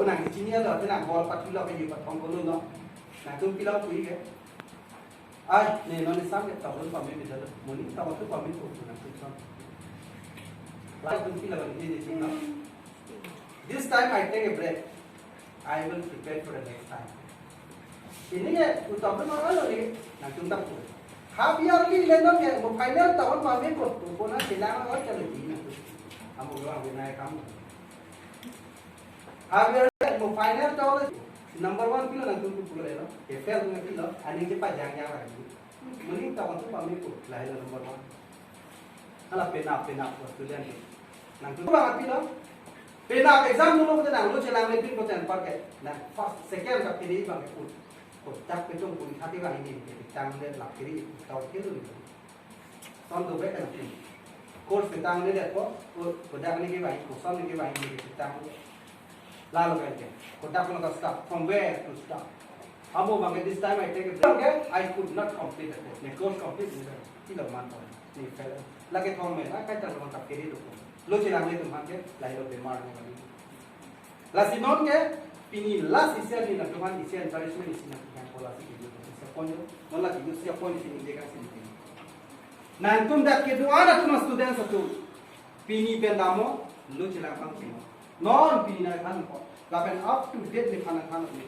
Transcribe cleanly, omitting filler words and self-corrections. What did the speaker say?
nang sini ada nang bol pati lo kayak patong bolu no nang tu pilau kui ke ai nih non sam ke tahu pamit bisa muni tahu tu pamit tu nang tu sam lalu tu pilau ini di sini this time I take a break I will prepare for the next time ini ya utama mana ni nang tu tak tu half yearly lenon ke final tahun pamit ko tu ko na silang ko chalo di nang tu kamu orang binai kamu half year mo final tahun number 1 kilo nang tu pulo elo e fail ng kilo ani ke pa jang jang lagi muni tahun tu pamit ko lahir number 1 ala pena waktu lian nang tu ba kilo pena exam dulu ko nang lo chelang le pin ko tan par ke na first second ka pili bang ko ko tak pe jong puli khati ba ini ke tang le lak kiri taw ke tu ni ton do be kan pin course pe tang le ko ko dak ni ke bai ko son ni ke bai ni ke tang lalu kan ko dak no ka start from where to start amo bang this time I take a break okay I could not complete the course ne course complete ni lo man ni fail lagi thong me na kai tar lo tak kiri do lo chelang le tum ke lai lo bemar ni bani la sinon ke pini la sisia ni na tuhan isia encouragement isi na kan pola si video se ponyo no la video sia ponyo sini de kan sini nan tum dak ke do ana tum student satu pini be namo lo chelang pang sini non pini na kan ko la pen up to date ni kan ni